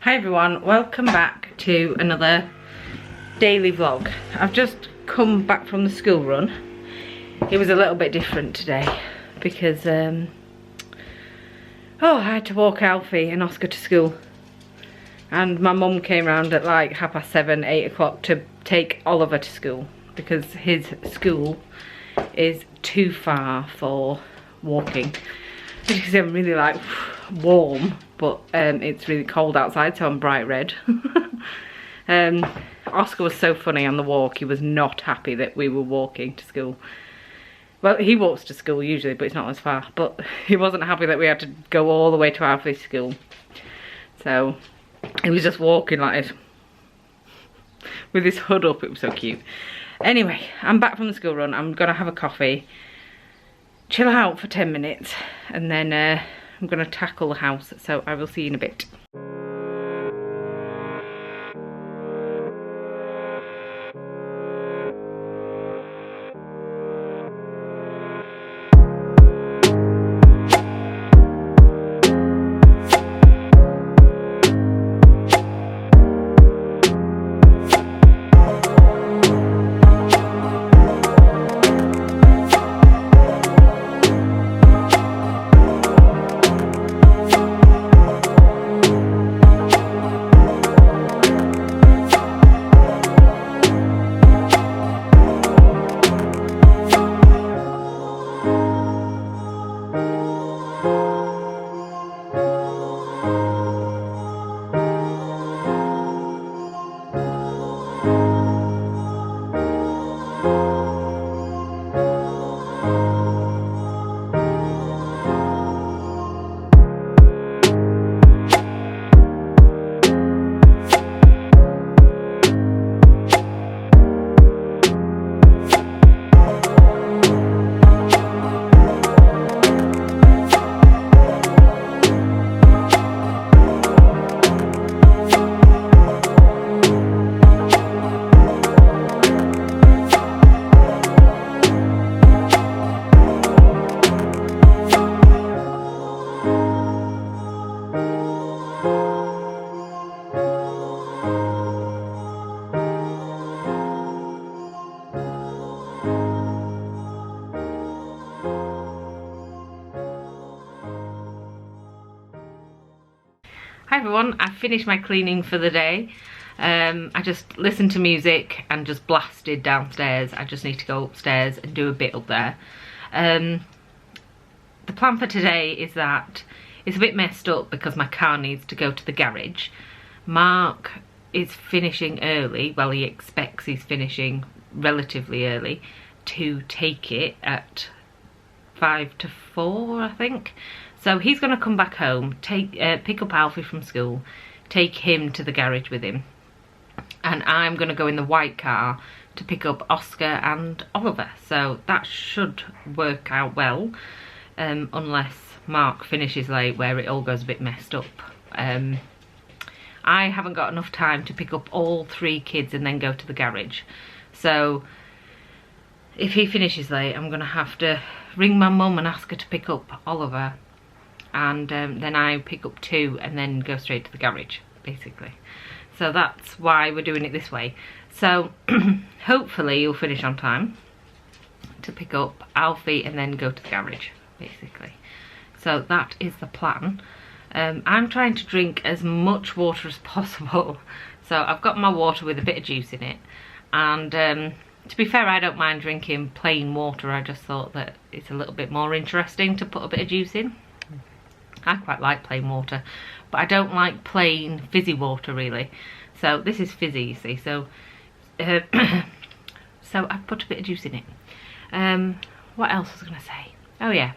Hi everyone, welcome back to another daily vlog. I've just come back from the school run. It was a little bit different today because I had to walk Alfie and Oscar to school, and my mum came round at like 7:30, 8 o'clock to take Oliver to school because his school is too far for walking. As you can see, I'm really like warm, but it's really cold outside, so I'm bright red. Oscar was so funny on the walk. He was not happy that we were walking to school. Well, he walks to school usually, but it's not as far. But he wasn't happy that we had to go all the way to Alfie's school. So he was just walking like this with his hood up. It was so cute. Anyway, I'm back from the school run. I'm gonna have a coffee, chill out for 10 minutes, and then I'm gonna tackle the house. So I will see you in a bit. Hi everyone, I've finished my cleaning for the day. I just listened to music and just blasted downstairs. I just need to go upstairs and do a bit up there. The plan for today is that it's a bit messed up because my car needs to go to the garage. Mark is finishing early, well, he expects he's finishing relatively early to take it at 5 to 4, I think. So he's going to come back home, pick up Alfie from school, take him to the garage with him, and I'm going to go in the white car to pick up Oscar and Oliver. So that should work out well, unless Mark finishes late where it all goes a bit messed up. I haven't got enough time to pick up all 3 kids and then go to the garage. So if he finishes late, I'm going to have to ring my mum and ask her to pick up Oliver, and then I pick up 2 and then go straight to the garage, basically. So that's why we're doing it this way. So hopefully you'll finish on time to pick up Alfie and then go to the garage, basically. So that is the plan. I'm trying to drink as much water as possible. So I've got my water with a bit of juice in it, and to be fair, I don't mind drinking plain water. I just thought that it's a little bit more interesting to put a bit of juice in. I quite like plain water, but I don't like plain fizzy water really. So this is fizzy, you see. So so I've put a bit of juice in it. What else was I going to say? Oh yeah.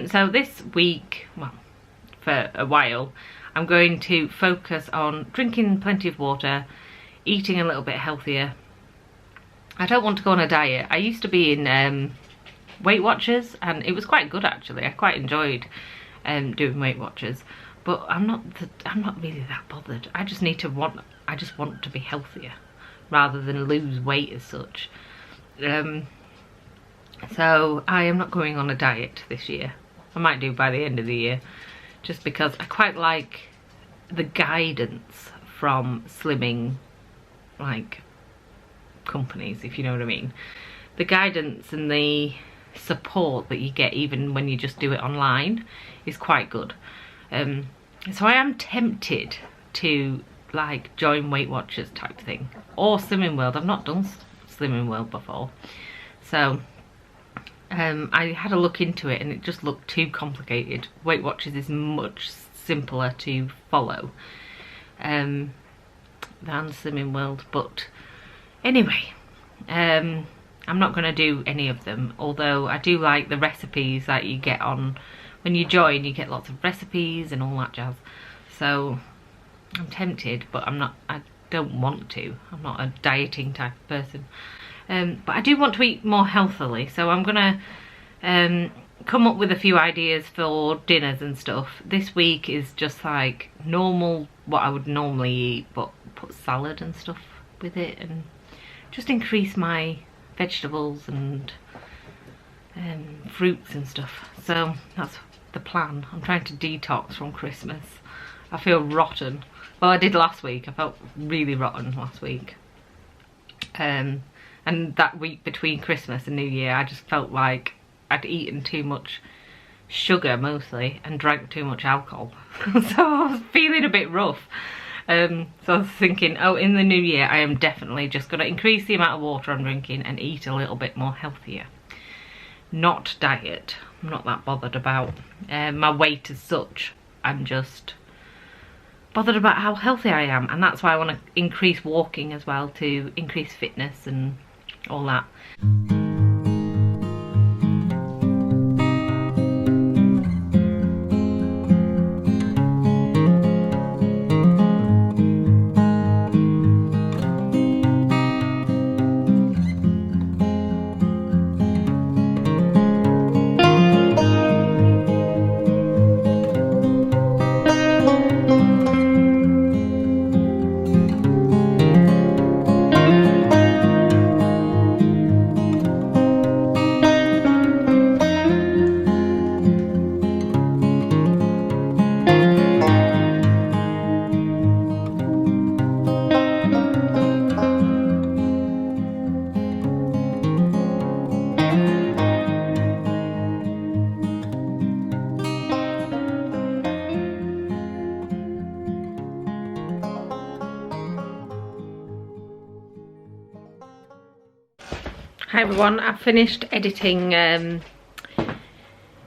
So this week, well, for a while, I'm going to focus on drinking plenty of water, eating a little bit healthier. I don't want to go on a diet. I used to be in Weight Watchers, and it was quite good actually. I quite enjoyed doing Weight Watchers, but I'm not really that bothered. I just want to be healthier rather than lose weight as such. So I am not going on a diet this year. I might do by the end of the year, just because I quite like the guidance from slimming like companies, if you know what I mean. The guidance and the support that you get even when you just do it online is quite good. So I am tempted to like join Weight Watchers type thing or Slimming World. I've not done Slimming World before, so I had a look into it and it just looked too complicated. Weight Watchers is much simpler to follow than Slimming World, but anyway, I'm not going to do any of them, although I do like the recipes that you get on when you join. You get lots of recipes and all that jazz, so I'm tempted, but I don't want to. I'm not a dieting type of person, but I do want to eat more healthily, so I'm going to come up with a few ideas for dinners and stuff. This week is just like normal, what I would normally eat, but put salad and stuff with it and just increase my vegetables and fruits and stuff. So that's the plan. I'm trying to detox from Christmas. I feel rotten. Well, I did last week. I felt really rotten last week. And that week between Christmas and New Year, I just felt like I'd eaten too much sugar mostly and drank too much alcohol. So I was feeling a bit rough. So I was thinking, oh, in the new year I am definitely just going to increase the amount of water I'm drinking and eat a little bit more healthier. Not diet. I'm not that bothered about my weight as such. I'm just bothered about how healthy I am, and that's why I want to increase walking as well, to increase fitness and all that. Hi everyone, I finished editing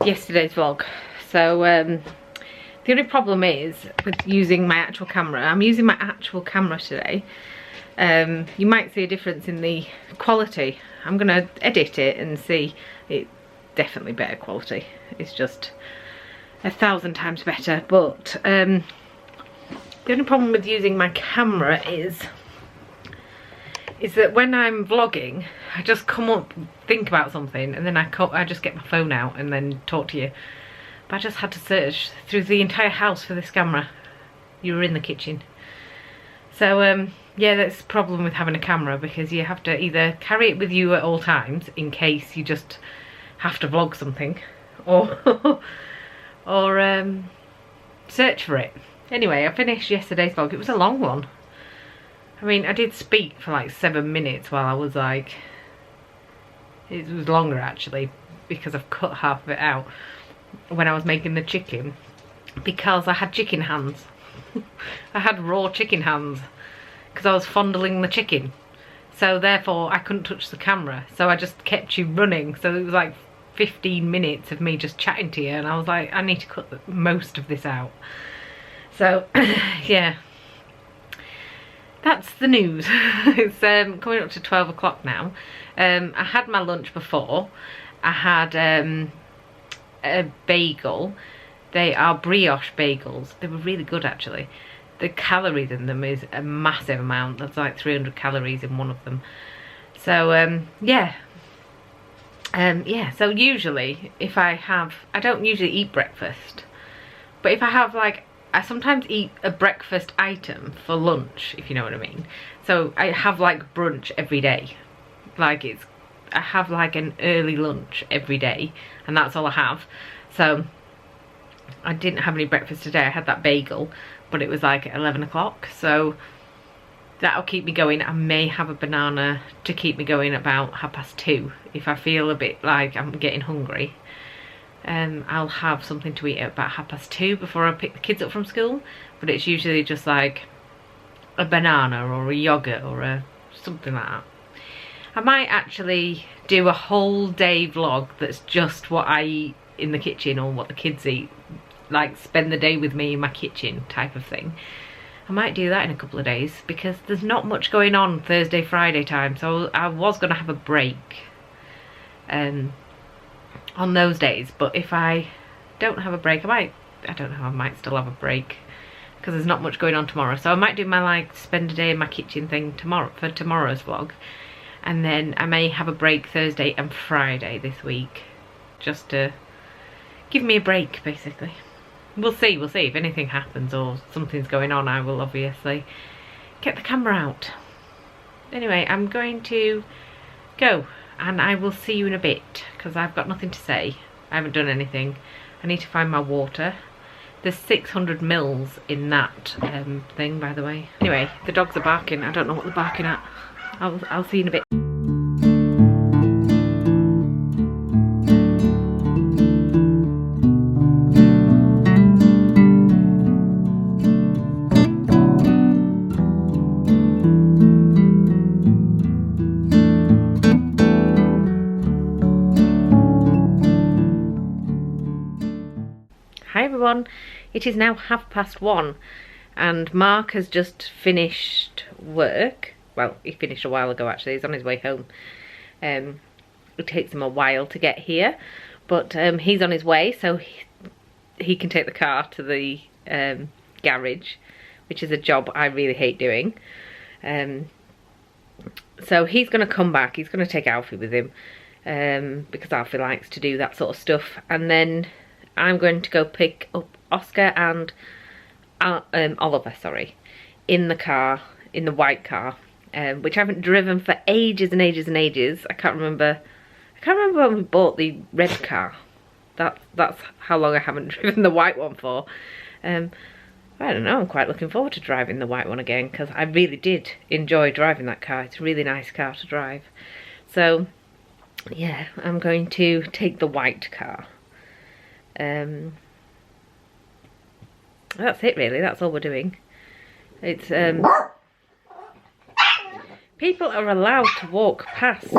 yesterday's vlog. So the only problem is with using my actual camera. I'm using my actual camera today. You might see a difference in the quality. I'm going to edit it and see. It's definitely better quality. It's just 1,000 times better. But the only problem with using my camera is that when I'm vlogging, I just come up, think about something, and then I just get my phone out and then talk to you. But I just had to search through the entire house for this camera. You were in the kitchen. So yeah, that's the problem with having a camera, because you have to either carry it with you at all times in case you just have to vlog something, or or search for it. Anyway, I finished yesterday's vlog. It was a long one. I mean, I did speak for like 7 minutes while I was like... It was longer actually, because I've cut half of it out when I was making the chicken, because I had chicken hands. I had raw chicken hands because I was fondling the chicken. So therefore I couldn't touch the camera. So I just kept you running. So it was like 15 minutes of me just chatting to you, and I was like, I need to cut most of this out. So yeah. That's the news. It's coming up to 12 o'clock now. I had my lunch before. I had a bagel. They are brioche bagels. They were really good actually. The calories in them is a massive amount. There's like 300 calories in one of them. So yeah. Yeah, so usually if I don't usually eat breakfast. But if I have like, I sometimes eat a breakfast item for lunch, if you know what I mean. So I have like brunch every day. Like I have like an early lunch every day, and that's all I have. So I didn't have any breakfast today. I had that bagel, but it was like 11 o'clock, so that'll keep me going. I may have a banana to keep me going about 2:30 if I feel a bit like I'm getting hungry. I'll have something to eat at about 2:30 before I pick the kids up from school, but it's usually just like a banana or a yogurt or something like that. I might actually do a whole day vlog that's just what I eat in the kitchen or what the kids eat, like spend the day with me in my kitchen type of thing. I might do that in a couple of days because there's not much going on Thursday, Friday time, so I was going to have a break on those days, but if I don't have a break, I don't know, I might still have a break because there's not much going on tomorrow, so I might do my like spend a day in my kitchen thing tomorrow for tomorrow's vlog. And then I may have a break Thursday and Friday this week, just to give me a break, basically. We'll see if anything happens or something's going on. I will obviously get the camera out. Anyway, I'm going to go and I will see you in a bit because I've got nothing to say. I haven't done anything. I need to find my water. There's 600 mils in that thing, by the way. Anyway, the dogs are barking. I don't know what they're barking at. I'll see you in a bit. Hi everyone, it is now 1:30 and Mark has just finished work. Well, he finished a while ago actually, he's on his way home. It takes him a while to get here, but he's on his way, so he can take the car to the garage, which is a job I really hate doing. So he's going to come back, he's going to take Alfie with him, because Alfie likes to do that sort of stuff, and then I'm going to go pick up Oscar and Oliver, in the car, in the white car. Which I haven't driven for ages and ages and ages. I can't remember when we bought the red car. That's how long I haven't driven the white one for. I don't know, I'm quite looking forward to driving the white one again because I really did enjoy driving that car. It's a really nice car to drive. So yeah, I'm going to take the white car. That's it really, that's all we're doing. It's people are allowed to walk past.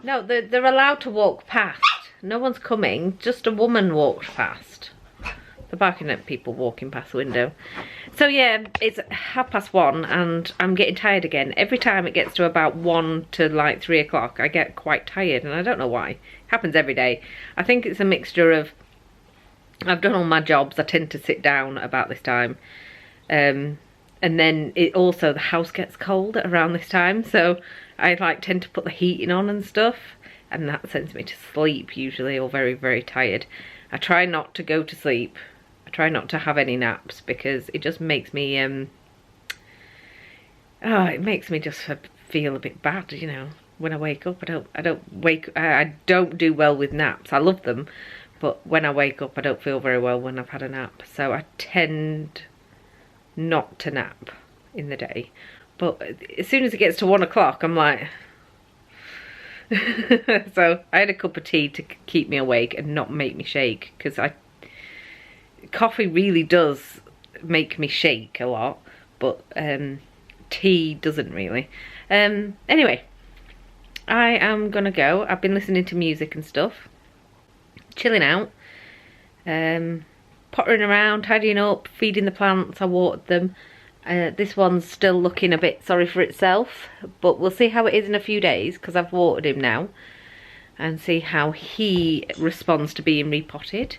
No, they're allowed to walk past. No one's coming, just a woman walked past. They're barking at people walking past the window. So yeah, it's 1:30 and I'm getting tired again. Every time it gets to about 1 to like 3 o'clock, I get quite tired and I don't know why. It happens every day. I think it's a mixture of, I've done all my jobs, I tend to sit down about this time. And then it also, the house gets cold around this time, so I like tend to put the heating on and stuff, and that sends me to sleep usually, or very, very tired. I try not to go to sleep. I try not to have any naps because it just makes me, it makes me just feel a bit bad, you know. When I wake up, I don't do well with naps. I love them, but when I wake up, I don't feel very well when I've had a nap. So I tend not to nap in the day, but as soon as it gets to 1 o'clock I'm like so I had a cup of tea to keep me awake and not make me shake, because coffee really does make me shake a lot, but tea doesn't really. Anyway, I am gonna go. I've been listening to music and stuff, chilling out, pottering around, tidying up, feeding the plants. I watered them. This one's still looking a bit sorry for itself, but we'll see how it is in a few days because I've watered him now, and see how he responds to being repotted.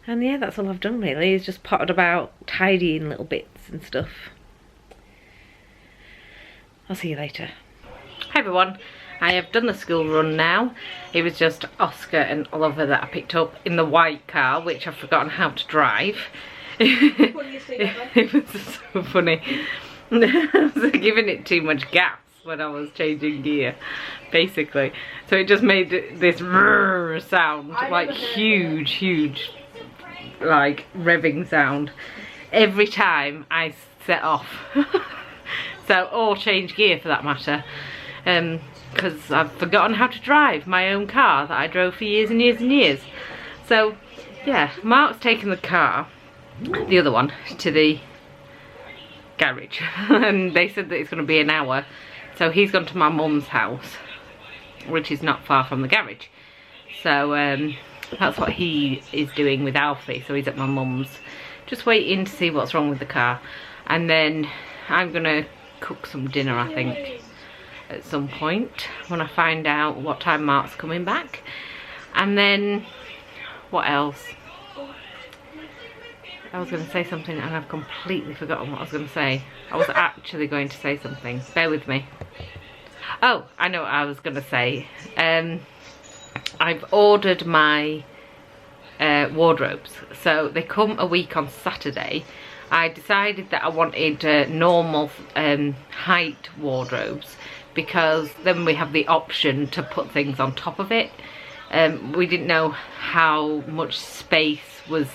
And yeah, that's all I've done really, is just potted about, tidying little bits and stuff. I'll see you later. Hi everyone. I have done the school run now. It was just Oscar and Oliver that I picked up in the white car, which I've forgotten how to drive. It was so funny. I was giving it too much gas when I was changing gear, basically. So it just made this sound, like huge like revving sound every time I set off. So, or change gear for that matter, because I've forgotten how to drive my own car that I drove for years and years and years. So yeah, Mark's taken the car, the other one, to the garage and they said that it's going to be an hour, so he's gone to my mum's house, which is not far from the garage. So that's what he is doing with Alfie. So he's at my mum's, just waiting to see what's wrong with the car, and then I'm gonna cook some dinner, I think, at some point when I find out what time Mark's coming back. And then what else? I was going to say something and I've completely forgotten what I was going to say. I was actually going to say something. Bear with me. Oh, I know what I was going to say. I've ordered my wardrobes. So they come a week on Saturday. I decided that I wanted normal height wardrobes, because then we have the option to put things on top of it. We didn't know how much space was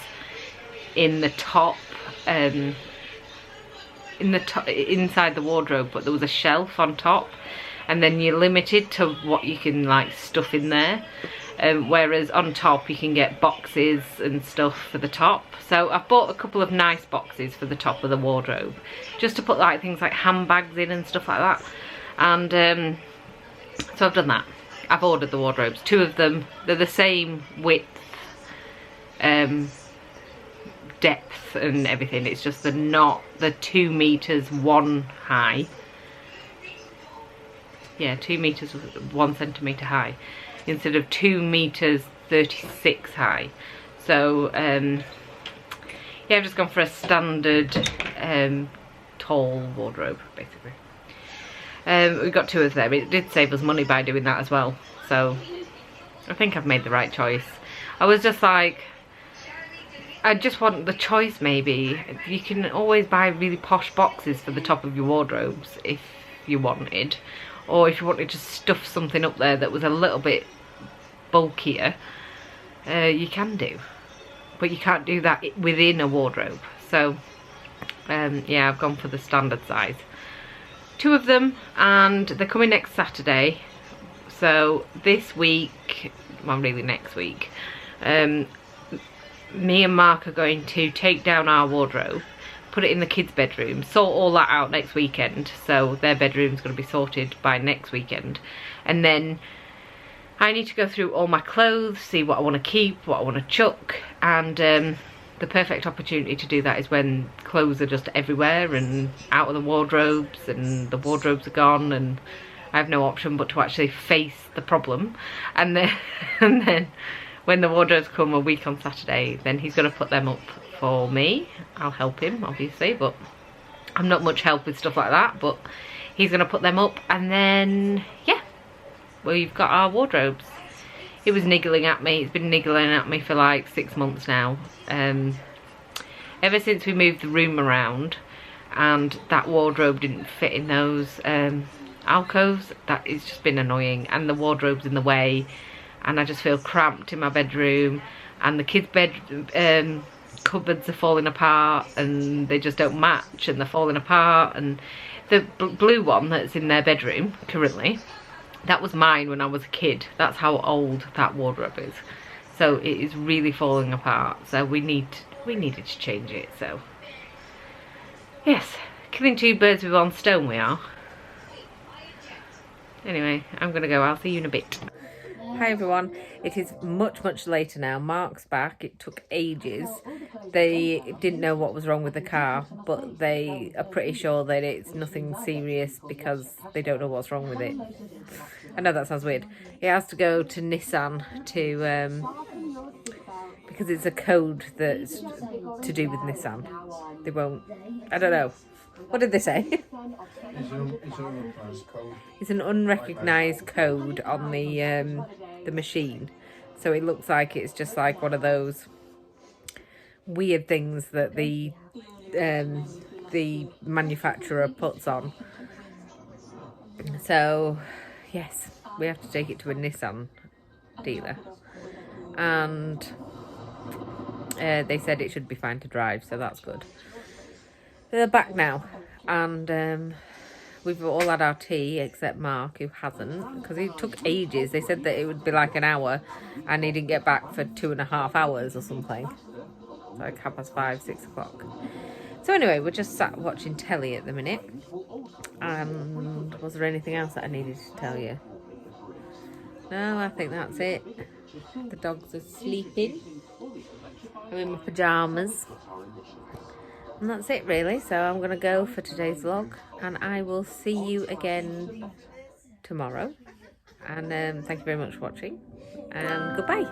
in the top, inside the wardrobe, but there was a shelf on top, and then you're limited to what you can like stuff in there. Whereas on top you can get boxes and stuff for the top. So I've bought a couple of nice boxes for the top of the wardrobe, just to put like things like handbags in and stuff like that. And so I've done that. I've ordered the wardrobes, 2 of them. They're the same width, depth and everything. It's just they're not the 2 meters 1 high. Yeah, 2 meters 1 centimeter high, instead of 2 meters 36 high. So yeah, I've just gone for a standard tall wardrobe basically. We got 2 of them. It did save us money by doing that as well, so I think I've made the right choice. I was just like, I just want the choice. Maybe you can always buy really posh boxes for the top of your wardrobes if you wanted, or if you wanted to stuff something up there that was a little bit bulkier, you can do, but you can't do that within a wardrobe. So yeah, I've gone for the standard size. 2 of them, and they're coming next Saturday. So this week, well really next week, me and Mark are going to take down our wardrobe, put it in the kids' bedroom, sort all that out next weekend. So their bedroom's going to be sorted by next weekend, and then I need to go through all my clothes, see what I want to keep, what I want to chuck, and the perfect opportunity to do that is when clothes are just everywhere and out of the wardrobes, and the wardrobes are gone and I have no option but to actually face the problem. And then when the wardrobes come a week on Saturday, then he's going to put them up for me. I'll help him obviously, but I'm not much help with stuff like that, but he's going to put them up, and then yeah, we've got our wardrobes. It was niggling at me. It's been niggling at me for like 6 months now. Ever since we moved the room around and that wardrobe didn't fit in those alcoves, that it's just been annoying, and the wardrobe's in the way, and I just feel cramped in my bedroom, and the kids' bed cupboards are falling apart and they just don't match and they're falling apart. And the blue one that's in their bedroom currently, that was mine when I was a kid. That's how old that wardrobe is. So it is really falling apart. So we needed to change it. So yes, killing 2 birds with 1 stone we are. Anyway, I'm gonna go. I'll see you in a bit. Hi everyone, it is much later now. Mark's back. It took ages. They didn't know what was wrong with the car, but they are pretty sure that it's nothing serious because they don't know what's wrong with it. I know that sounds weird. He has to go to Nissan to because it's a code that's to do with Nissan. They won't, I don't know. What did they say? It's an unrecognised code on the machine, so it looks like it's just like one of those weird things that the manufacturer puts on. So yes, we have to take it to a Nissan dealer, and They said it should be fine to drive, so that's good. They're back now, and we've all had our tea except Mark, who hasn't, because it took ages. They said that it would be like an hour, and he didn't get back for 2.5 hours or something. Like 5:30, 6 o'clock. So anyway, we're just sat watching telly at the minute. And was there anything else that I needed to tell you? No, I think that's it. The dogs are sleeping. I'm in my pyjamas. And that's it really. So I'm going to go for today's vlog. And I will see you again tomorrow. And thank you very much for watching. And goodbye.